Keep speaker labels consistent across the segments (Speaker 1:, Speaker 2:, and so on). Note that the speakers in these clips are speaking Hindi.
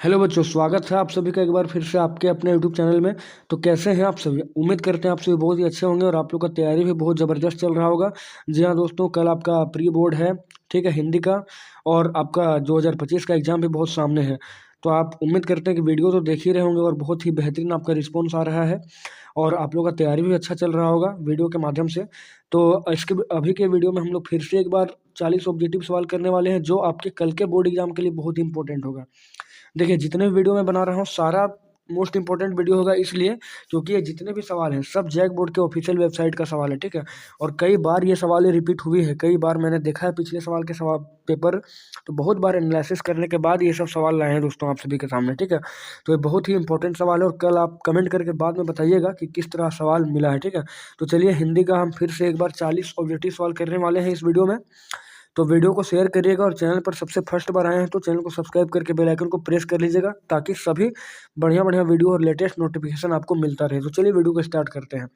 Speaker 1: हेलो बच्चों, स्वागत है आप सभी का एक बार फिर से आपके अपने यूट्यूब चैनल में। तो कैसे हैं आप सभी? उम्मीद करते हैं आप सभी बहुत ही अच्छे होंगे और आप लोग का तैयारी भी बहुत ज़बरदस्त चल रहा होगा। जी हाँ दोस्तों, कल आपका प्री बोर्ड है, ठीक है, हिंदी का। और आपका 2025 का एग्ज़ाम भी बहुत सामने है। तो आप उम्मीद करते हैं कि वीडियो तो देख ही रहे होंगे और बहुत ही बेहतरीन आपका रिस्पॉन्स आ रहा है और आप लोग का तैयारी भी अच्छा चल रहा होगा वीडियो के माध्यम से। तो इसके अभी के वीडियो में हम लोग फिर से एक बार 40 ऑब्जेक्टिव सवाल करने वाले हैं, जो आपके कल के बोर्ड एग्जाम के लिए बहुत ही इंपॉर्टेंट होगा। देखिए, जितने भी वीडियो मैं बना रहा हूँ सारा मोस्ट इंपॉर्टेंट वीडियो होगा, इसलिए क्योंकि ये जितने भी सवाल हैं सब जैक बोर्ड के ऑफिशियल वेबसाइट का सवाल है, ठीक है। और कई बार ये सवाल रिपीट हुई है, कई बार मैंने देखा है पिछले सवाल के सवाल पेपर। तो बहुत बार एनालिसिस करने के बाद ये सब सवाल लाए हैं दोस्तों आप सभी के सामने, ठीक है। तो ये बहुत ही इंपॉर्टेंट सवाल है और कल आप कमेंट करके बाद में बताइएगा कि किस तरह सवाल मिला है, ठीक है। तो चलिए, हिंदी का हम फिर से एक बार 40 ऑब्जेक्टिव सवाल करने वाले हैं इस वीडियो में। तो वीडियो को शेयर करिएगा और चैनल पर सबसे फर्स्ट बार आए हैं तो चैनल को सब्सक्राइब करके बेल आइकन को प्रेस कर लीजिएगा, ताकि सभी बढ़िया बढ़िया वीडियो और लेटेस्ट नोटिफिकेशन आपको मिलता रहे। तो चलिए वीडियो को स्टार्ट करते हैं।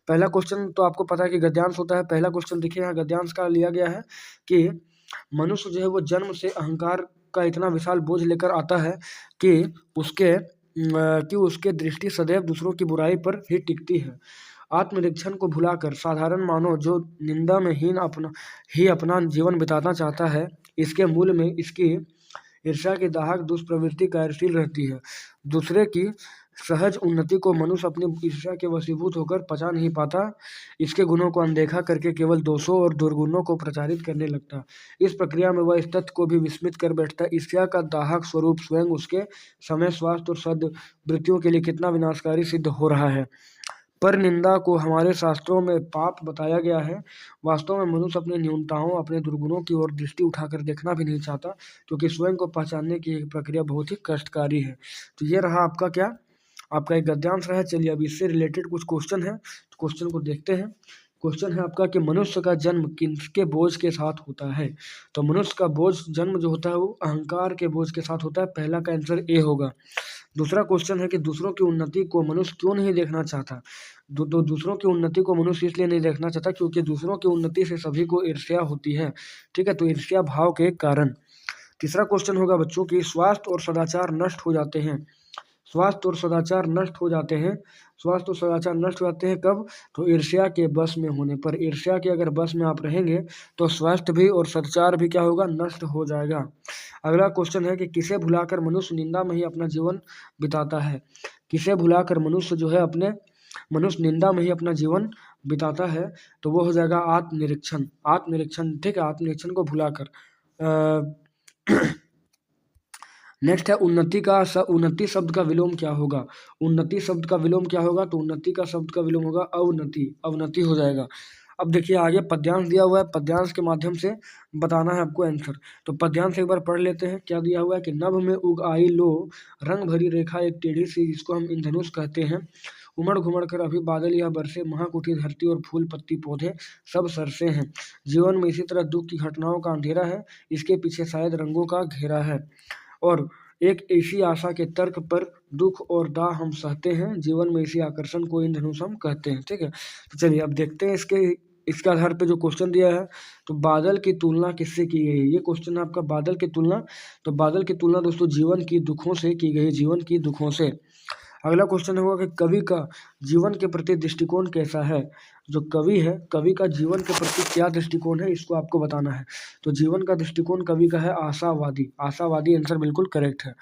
Speaker 1: पहला क्वेश्चन तो आपको पता है कि गद्यांश होता है। पहला क्वेश्चन देखिए, यहाँ गद्यांश का लिया गया है कि मनुष्य जो है वो जन्म से अहंकार का इतना विशाल बोझ लेकर आता है कि उसके दृष्टि सदैव दूसरों की बुराई पर ही टिकती है। आत्मनिरीक्षण को भुलाकर साधारण मानव जो निंदा में अपना जीवन बिताना चाहता है, इसके मूल में इसकी ईर्ष्या की दाहक दुष्प्रवृत्ति कार्यशील रहती है। दूसरे की सहज उन्नति को मनुष्य अपनी ईर्ष्या के वशीभूत होकर पचा नहीं पाता। इसके गुणों को अनदेखा करके केवल दोषों और दुर्गुणों को प्रचारित करने लगता। इस प्रक्रिया में वह इस तथ्य को भी विस्मित कर बैठता। ईर्ष्या का दाहक स्वरूप स्वयं उसके समय, स्वास्थ्य और सद्वृत्तियों के लिए कितना विनाशकारी सिद्ध हो रहा है। पर निंदा को हमारे शास्त्रों में पाप बताया गया है। वास्तव में मनुष्य अपने न्यूनताओं, अपने दुर्गुणों की ओर दृष्टि उठाकर देखना भी नहीं चाहता, क्योंकि स्वयं को पहचानने की एक प्रक्रिया बहुत ही कष्टकारी है। तो ये रहा आपका क्या, आपका एक गद्यांश रहा है। चलिए, अब इससे रिलेटेड कुछ क्वेश्चन है, तो क्वेश्चन को देखते हैं। क्वेश्चन है आपका कि मनुष्य का जन्म किसके बोझ के साथ होता है? तो मनुष्य का बोझ जन्म जो होता है वो अहंकार के बोझ के साथ होता है। पहला का आंसर ए होगा। दूसरा क्वेश्चन है कि दूसरों की उन्नति को मनुष्य क्यों नहीं देखना चाहता? दूसरों की उन्नति को मनुष्य इसलिए नहीं देखना चाहता क्योंकि दूसरों की उन्नति से सभी को ईर्ष्या होती है, ठीक है। तो ईर्ष्या भाव के कारण। तीसरा क्वेश्चन होगा बच्चों की, स्वास्थ्य और सदाचार नष्ट हो जाते हैं। स्वास्थ्य और सदाचार नष्ट हो जाते हैं। स्वास्थ्य और सदाचार नष्ट हो जाते हैं कब? तो ईर्ष्या के बस में होने पर। ईर्ष्या के अगर बस में आप रहेंगे तो स्वास्थ्य भी और सदाचार भी क्या होगा? नष्ट हो जाएगा। अगला क्वेश्चन है कि किसे भुलाकर मनुष्य निंदा में ही अपना जीवन बिताता है? किसे भुलाकर मनुष्य जो है मनुष्य निंदा में ही अपना जीवन बिताता है? तो वो हो जाएगा आत्मनिरीक्षण। आत्मनिरीक्षण, ठीक है, आत्मनिरीक्षण को भुलाकर। नेक्स्ट है उन्नति शब्द का विलोम क्या होगा? उन्नति शब्द का विलोम क्या होगा? तो उन्नति का शब्द का विलोम होगा अवनति। अवनति हो जाएगा। अब देखिए, आगे पद्यांश दिया हुआ है, पद्यांश के माध्यम से बताना है आपको आंसर। तो पद्यांश एक बार पढ़ लेते हैं। क्या दिया हुआ है कि नभ में उग आई लो, रंग भरी रेखा एक टेढ़ी सी, जिसको हम इंद्रधनुष कहते हैं। उमड़ घुमड़ कर अभी बादल यह बरसे, महाकुटी धरती और फूल पत्ती पौधे सब सरसे हैं। जीवन में इसी तरह दुख की घटनाओं का अंधेरा है, इसके पीछे शायद रंगों का घेरा है। और एक ऐसी आशा के तर्क पर दुख और दाह हम सहते हैं, जीवन में इसी आकर्षण को इंद्रधनुष हम कहते हैं, ठीक है। तो चलिए अब देखते हैं इसके आधार पे जो क्वेश्चन दिया है। तो बादल की तुलना किससे की गई है? ये क्वेश्चन है आपका, बादल की तुलना। तो बादल की तुलना दोस्तों जीवन की दुखों से की गई है, जीवन की दुखों से। अगला क्वेश्चन होगा कि कवि का जीवन के प्रति दृष्टिकोण कैसा है? जो कवि है, कवि का जीवन के प्रति क्या दृष्टिकोण है, इसको आपको बताना है। तो जीवन का दृष्टिकोण कवि का है आशावादी। आशावादी आंसर बिल्कुल करेक्ट है।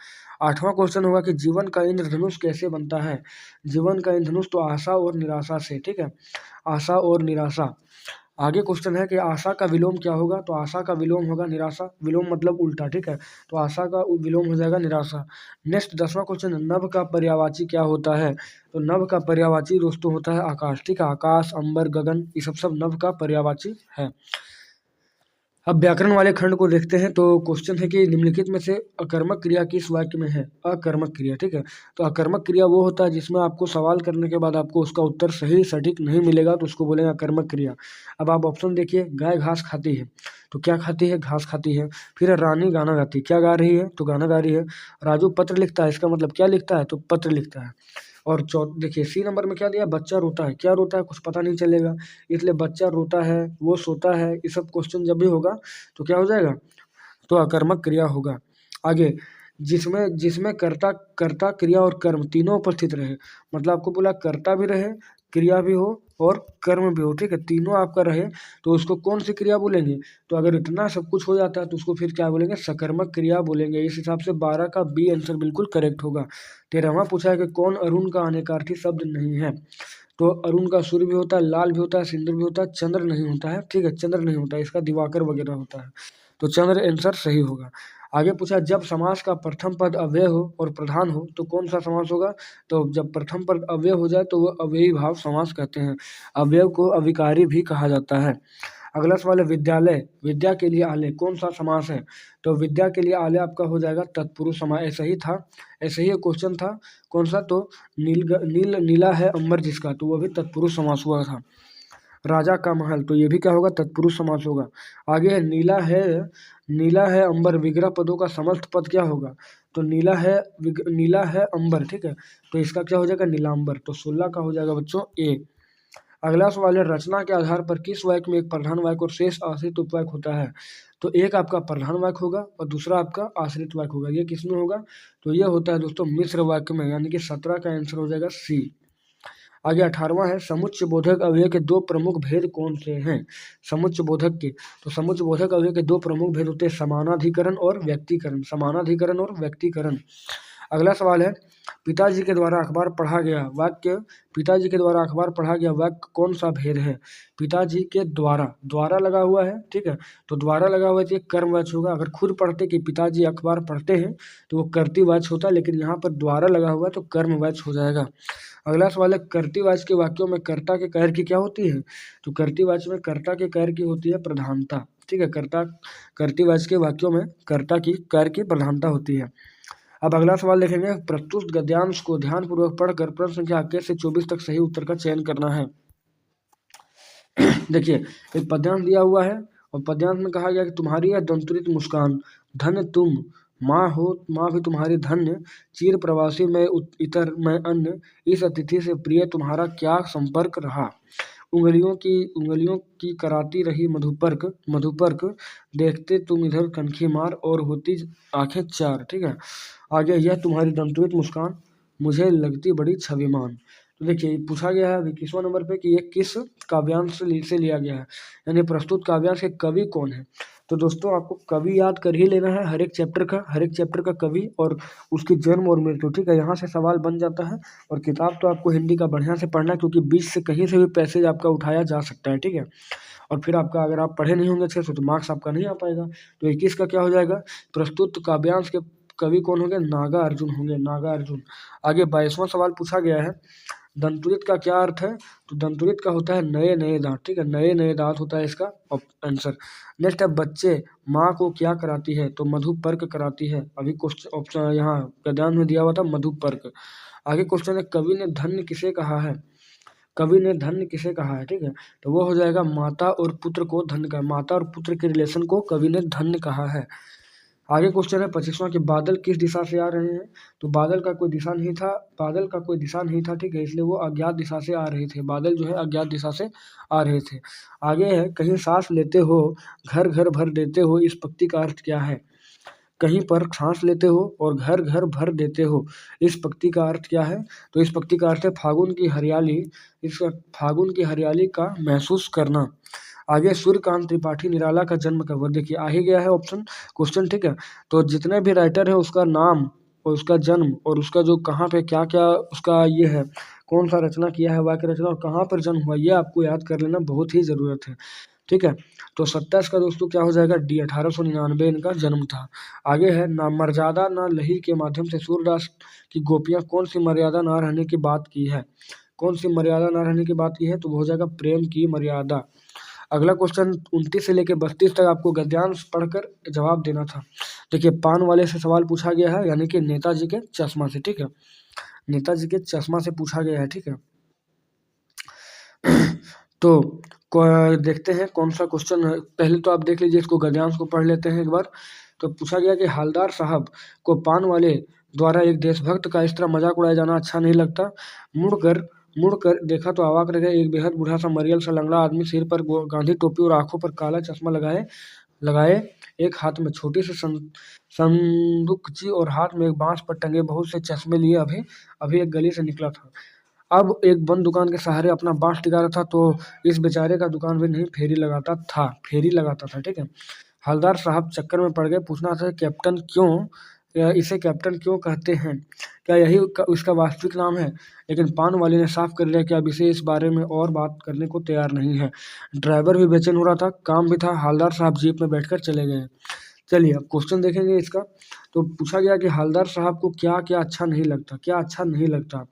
Speaker 1: आठवां क्वेश्चन होगा कि जीवन का इंद्रधनुष कैसे बनता है? जीवन का इंद्रधनुष तो आशा और निराशा से, ठीक है, आशा और निराशा। आगे क्वेश्चन है कि आशा का विलोम क्या होगा? तो आशा का विलोम होगा निराशा। विलोम मतलब उल्टा, ठीक है। तो आशा का विलोम हो जाएगा निराशा। नेक्स्ट 10वां क्वेश्चन, नभ का पर्यायवाची क्या होता है? तो नभ का पर्यायवाची दोस्तों होता है आकाश, ठीक है। आकाश, अंबर, गगन, ये सब नभ का पर्यायवाची है। अब व्याकरण वाले खंड को देखते हैं। तो क्वेश्चन है कि निम्नलिखित में से अकर्मक क्रिया किस वाक्य में है? अकर्मक क्रिया, ठीक है। तो अकर्मक क्रिया वो होता है जिसमें आपको सवाल करने के बाद आपको उसका उत्तर सही सटीक नहीं मिलेगा, तो उसको बोलेंगे अकर्मक क्रिया। अब आप ऑप्शन देखिए, गाय घास खाती है, तो क्या खाती है? घास खाती है। फिर रानी गाना गाती है, क्या गा रही है? तो गाना गा रही है। राजू पत्र लिखता है, इसका मतलब क्या लिखता है? तो पत्र लिखता है। और देखिए सी नंबर में क्या दिया? बच्चा रोता है। क्या रोता है? कुछ पता नहीं चलेगा, इसलिए बच्चा रोता है, वो सोता है, ये सब क्वेश्चन जब भी होगा तो क्या हो जाएगा? तो अकर्मक क्रिया होगा। आगे, जिसमें जिसमें कर्ता कर्ता क्रिया और कर्म तीनों उपस्थित रहे। मतलब आपको बोला कर्ता भी रहे, क्रिया भी हो और कर्म भी हो, ठीक है, तीनों आपका रहे तो उसको कौन सी क्रिया बोलेंगे? तो अगर इतना सब कुछ हो जाता है तो उसको फिर क्या बोलेंगे? सकर्मक क्रिया बोलेंगे। इस हिसाब से 12 का बी आंसर बिल्कुल करेक्ट होगा। 13वां पूछा है कि कौन अरुण का अनेकार्थी शब्द नहीं है? तो अरुण का सूर्य भी होता है, लाल भी होता है, सिंदूर भी होता है, चंद्र नहीं होता है, ठीक है, चंद्र नहीं होता है, इसका दिवाकर वगैरह होता है। तो चंद्र आंसर सही होगा। आगे पूछा जब समास का प्रथम पद अव्यय हो और प्रधान हो तो कौन सा समास होगा? तो जब प्रथम पद अव्यय हो जाए तो वो अव्ययी भाव समास कहते हैं। अव्यय को अविकारी भी कहा जाता है। अगला सवाल है विद्यालय, विद्या के लिए आलय, कौन सा समास है? तो विद्या के लिए आलय आपका हो जाएगा तत्पुरुष समास। ऐसा ही था, ऐसा ही एक क्वेश्चन था। कौन सा? तो नीला है अंबर जिसका, तो वो भी तत्पुरुष समास हुआ था। राजा का महल, तो ये भी क्या होगा? तत्पुरुष समास होगा। आगे है नीला है अंबर विग्रह पदों का समस्त पद क्या होगा? तो नीला है अंबर, ठीक है, तो इसका क्या हो जाएगा? नीलांबर। तो 16 का हो जाएगा बच्चों ए। अगला सवाल है रचना के आधार पर किस वाक्य में एक प्रधान वाक्य और शेष आश्रित उपवाक्य होता है? तो एक आपका प्रधान वाक्य होगा और दूसरा आपका आश्रित वाक्य होगा। ये किसमें होगा? तो ये होता है दोस्तों मिश्र वाक्य में, यानी कि 17 का आंसर हो जाएगा सी। आगे 18वां है समुच्चय बोधक अवयव के दो प्रमुख भेद कौन से हैं? समुच्चय बोधक के, तो समुच्चय बोधक अवयव के दो प्रमुख भेद होते हैं समानाधिकरण और व्यक्तीकरण, समानाधिकरण और व्यक्तीकरण। अगला सवाल है पिताजी के द्वारा अखबार पढ़ा गया वाक्य, पिताजी के द्वारा अखबार पढ़ा गया वाक्य कौन सा भेद है? पिताजी के द्वारा, द्वारा लगा हुआ है, ठीक है, तो द्वारा लगा हुआ है तो ये कर्मवाच्य होगा। अगर खुद पढ़ते कि पिताजी अखबार पढ़ते हैं तो वो कर्तृवाच्य होता है, लेकिन यहाँ पर द्वारा लगा हुआ है तो कर्मवाच्य हो जाएगा। अगला सवाल है कर्तृवाच्य के वाक्यों में कर्ता के कार्य की क्या होती है? तो कर्तृवाच्य में कर्ता के कार्य की होती है प्रधानता, ठीक है, कर्तृवाच्य के वाक्यों में कर्ता की कार्य की प्रधानता होती है। अब अगला सवाल देखेंगे प्रस्तुत गद्यांश को ध्यानपूर्वक पढ़कर प्रश्न संख्या 21 से 24 तक सही उत्तर का चयन करना है। देखिए एक पद्यांश दिया हुआ है और पद्यांश में कहा गया कि तुम्हारी यह दंतुरित मुस्कान, धन्य तुम माँ हो, माँ भी तुम्हारी धन्य, चिर प्रवासी मैं इतर मैं अन्य, इस अतिथि से प्रिय तुम्हारा क्या संपर्क रहा, उंगलियों की कराती रही मधुपर्क मधुपर्क, देखते तुम इधर कनखी मार और होती आंखें चार, ठीक है। आगे यह तुम्हारी दंतुरित मुस्कान मुझे लगती बड़ी छविमान। तो देखिए पूछा गया है अभी 21वां नंबर पे कि ये किस काव्यांश से लिया गया है, यानी प्रस्तुत काव्यांश के कवि कौन है। तो दोस्तों आपको कवि याद कर ही लेना है, हर एक चैप्टर का कवि और उसकी जन्म और मृत्यु, ठीक है, यहाँ से सवाल बन जाता है। और किताब तो आपको हिंदी का बढ़िया से पढ़ना है क्योंकि बीच से कहीं से भी पैसेज आपका उठाया जा सकता है, ठीक है। और फिर आपका अगर आप पढ़े नहीं होंगे अच्छे से तो मार्क्स आपका नहीं आ पाएगा। तो 21 का क्या हो जाएगा? प्रस्तुत काव्यांश के कवि कौन होंगे? नागार्जुन होंगे, नागार्जुन। आगे 22वां सवाल पूछा गया है दंतुरित का क्या अर्थ है? तो दंतुरित का होता है नए नए दांत, ठीक है, नए नए दांत होता है इसका आंसर। नेक्स्ट है बच्चे माँ को क्या कराती है? तो मधुपर्क कराती है। अभी क्वेश्चन ऑप्शन यहाँ गद्यांश में दिया हुआ था मधुपर्क। आगे क्वेश्चन है कवि ने धन्य किसे कहा है? कवि ने धन्य किसे कहा है, ठीक है, तो वो हो जाएगा माता और पुत्र को धन्य का, माता और पुत्र के रिलेशन को कवि ने धन्य कहा है। आगे क्वेश्चन है 25वां कि बादल किस दिशा से आ रहे हैं? तो बादल का कोई दिशा नहीं था, बादल का कोई दिशा नहीं था, ठीक है, इसलिए वो अज्ञात दिशा से आ रहे थे, बादल जो है अज्ञात दिशा से आ रहे थे। आगे है कहीं सांस लेते हो घर घर भर देते हो, इस पंक्ति का अर्थ क्या है? कहीं पर सांस लेते हो और घर घर भर देते हो, इस पंक्ति का अर्थ क्या है? तो इस पंक्ति का अर्थ है फागुन की हरियाली, इस फागुन की हरियाली का महसूस करना। आगे सूर्यकांत त्रिपाठी निराला का जन्म कब हुआ? देखिए आ ही गया है ऑप्शन क्वेश्चन, ठीक है, तो जितने भी राइटर है उसका नाम और उसका जन्म और उसका जो कहाँ पे क्या क्या उसका ये है, कौन सा रचना किया है वाक्य रचना और कहाँ पर जन्म हुआ, ये आपको याद कर लेना बहुत ही ज़रूरत है, ठीक है। तो 27 का दोस्तों क्या हो जाएगा? डी, 1899 इनका जन्म था। आगे है ना मर्यादा ना लही के माध्यम से सूरदास की गोपियाँ कौन सी मर्यादा ना रहने की बात की है? कौन सी मर्यादा ना रहने की बात की है? तो वो हो जाएगा प्रेम की मर्यादा। अगला क्वेश्चन 29 से लेकर 32 तक आपको गद्यांश पढ़कर जवाब देना था। देखिए पान वाले से सवाल पूछा गया है, यानी कि नेताजी के चश्मा से, ठीक है, नेताजी के चश्मा से पूछा गया है, ठीक है। तो देखते हैं कौन सा क्वेश्चन है, पहले तो आप देख लीजिए इसको, गद्यांश को पढ़ लेते हैं एक बार। तो पूछा गया कि हालदार साहब को पान वाले द्वारा एक देशभक्त का इस तरह मजाक उड़ाया जाना अच्छा नहीं लगता। मुड़कर देखा तो अवाक रह गए, एक बेहद बूढ़ा सा मरियल सा लंगड़ा आदमी सिर पर गांधी टोपी और आंखों पर काला चश्मा लगाए लगाए एक हाथ में छोटी सी संदूकची और हाथ में एक बांस पर टंगे बहुत से चश्मे लिए अभी एक गली से निकला था। अब एक बंद दुकान के सहारे अपना बांस टिका रहा था, तो इस बेचारे का दुकान भी नहीं फेरी लगाता था। ठीक है। हवलदार साहब चक्कर में पड़ गए। पूछना था कैप्टन क्यों, इसे कैप्टन क्यों कहते हैं, क्या यही उसका वास्तविक नाम है? लेकिन पान वाले ने साफ कर दिया कि अब इसे इस बारे में और बात करने को तैयार नहीं है। ड्राइवर भी बेचैन हो रहा था, काम भी था। हवलदार साहब जीप में बैठकर चले गए। चलिए अब क्वेश्चन देखेंगे इसका। तो पूछा गया कि हवलदार साहब को क्या क्या अच्छा नहीं लगता।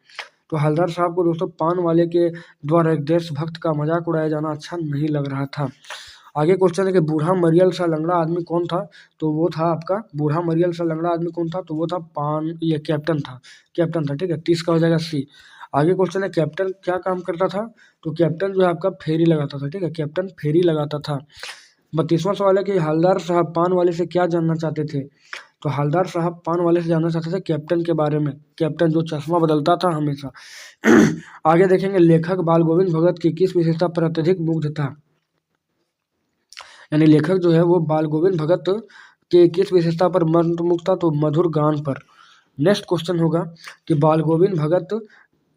Speaker 1: तो हवलदार साहब को दोस्तों पान वाले के द्वारा एक देशभक्त का मजाक उड़ाया जाना अच्छा नहीं लग रहा था। आगे क्वेश्चन है कि बूढ़ा मरियल सा लंगड़ा आदमी कौन था? तो वो था आपका बूढ़ा मरियल सा लंगड़ा आदमी कौन था? तो वो था कैप्टन था। ठीक है, 30 का हो जाएगा सी। आगे क्वेश्चन है कैप्टन क्या काम करता था? तो कैप्टन जो है आपका फेरी लगाता था। ठीक है, कैप्टन फेरी लगाता था। 32वां सवाल है कि हवलदार साहब पान वाले से क्या जानना चाहते थे? तो हवलदार साहब पान वाले से जानना चाहते थे कैप्टन के बारे में, कैप्टन जो चश्मा बदलता था हमेशा। आगे देखेंगे लेखक बाल गोविंद भगत की किस विशेषता पर अत्यधिक मुग्ध था? यानी लेखक जो है वो बाल गोविंद भगत के किस विशेषता पर मंत्रमुग्ध था? तो मधुर गान पर। नेक्स्ट क्वेश्चन होगा कि बाल गोविंद भगत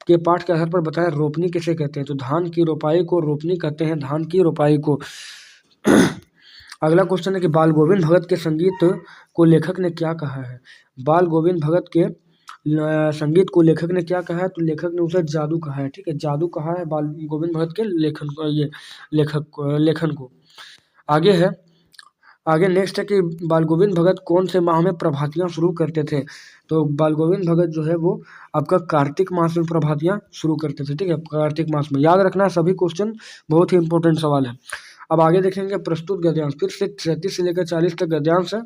Speaker 1: के पाठ के आधार पर बताएं रोपनी किसे कहते हैं? तो धान की रोपाई को रोपनी कहते हैं, धान की रोपाई को। अगला क्वेश्चन है कि बाल गोविंद भगत के संगीत को लेखक ने क्या कहा है? बाल गोविंद भगत के संगीत को लेखक ने क्या कहा है? तो लेखक ने उसे जादू कहा है। ठीक है, जादू कहा है बाल गोविंद भगत के लेखन को। आगे नेक्स्ट है कि बाल गोविंद भगत कौन से माह में प्रभातियां शुरू करते थे? तो बाल गोविंद भगत जो है वो आपका कार्तिक मास में प्रभातियां शुरू करते थे। ठीक है, कार्तिक मास में। याद रखना सभी क्वेश्चन, बहुत ही इंपॉर्टेंट सवाल है। अब आगे देखेंगे प्रस्तुत गद्यांश। फिर से 33 से लेकर 40 तक गद्यांश है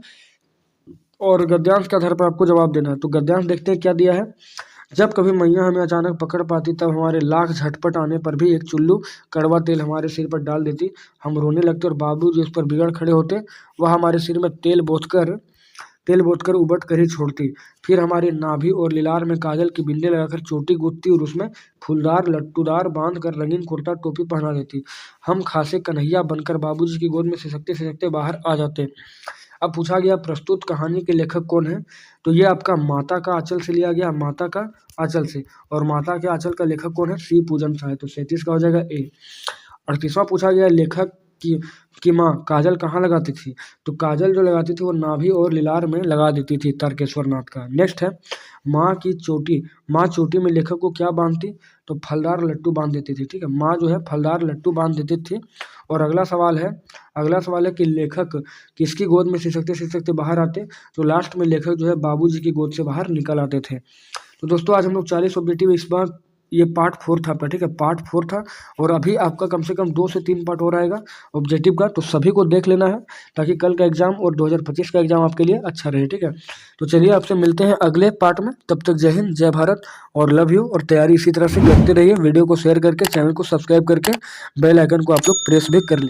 Speaker 1: और गद्यांश के आधार पर आपको जवाब देना है। तो गद्यांश देखते हैं क्या दिया है। जब कभी मैया हमें अचानक पकड़ पाती, तब हमारे लाख झटपट आने पर भी एक चुल्लू कड़वा तेल हमारे सिर पर डाल देती। हम रोने लगते और बाबूजी उस पर बिगड़ खड़े होते। वह हमारे सिर में तेल बोतकर उबट कर ही छोड़ती। फिर हमारी नाभि और लिलार में काजल की बिंदे लगाकर चोटी गूंथती और उसमें फूलदार लट्टूदार बांध कर रंगीन कुर्ता टोपी पहना देती। हम खासे कन्हैया बनकर बाबूजी की गोद में सिसकते बाहर आ जाते। अब पूछा गया प्रस्तुत कहानी के लेखक कौन है? तो ये आपका माता का आंचल से लिया गया, माता का आंचल से। और माता के आंचल का लेखक कौन है? श्री पूजन शाह है। तो 37 का हो जाएगा ए। 38वां पूछा गया लेखक की माँ काजल कहाँ लगाती थी? तो काजल जो लगाती थी वो नाभि और लिलार में लगा देती थी, तारकेश्वर नाथ का। नेक्स्ट है माँ चोटी में लेखक को क्या बांधती? तो फलदार लट्टू बांध देती थी। ठीक है, माँ जो है फलदार लट्टू बांध देती थी। और अगला सवाल है कि लेखक किसकी गोद में सिसकते बाहर आते? तो लास्ट में लेखक जो है बाबूजी की गोद से बाहर निकल आते थे। तो दोस्तों आज हम लोग 40 ऑब्जेक्टिव इस बार ये पार्ट 4 था आपका। ठीक है, पार्ट 4 था और अभी आपका कम से कम 2 से 3 पार्ट हो रहेगा ऑब्जेक्टिव का। तो सभी को देख लेना है ताकि कल का एग्जाम और 2025 का एग्जाम आपके लिए अच्छा रहे। ठीक है, तो चलिए आपसे मिलते हैं अगले पार्ट में। तब तक जय हिंद, जय भारत और लव यू। और तैयारी इसी तरह से करते रहिए। वीडियो को शेयर करके, चैनल को सब्सक्राइब करके बेल आइकन को आप लोग प्रेस भी कर लीजिए।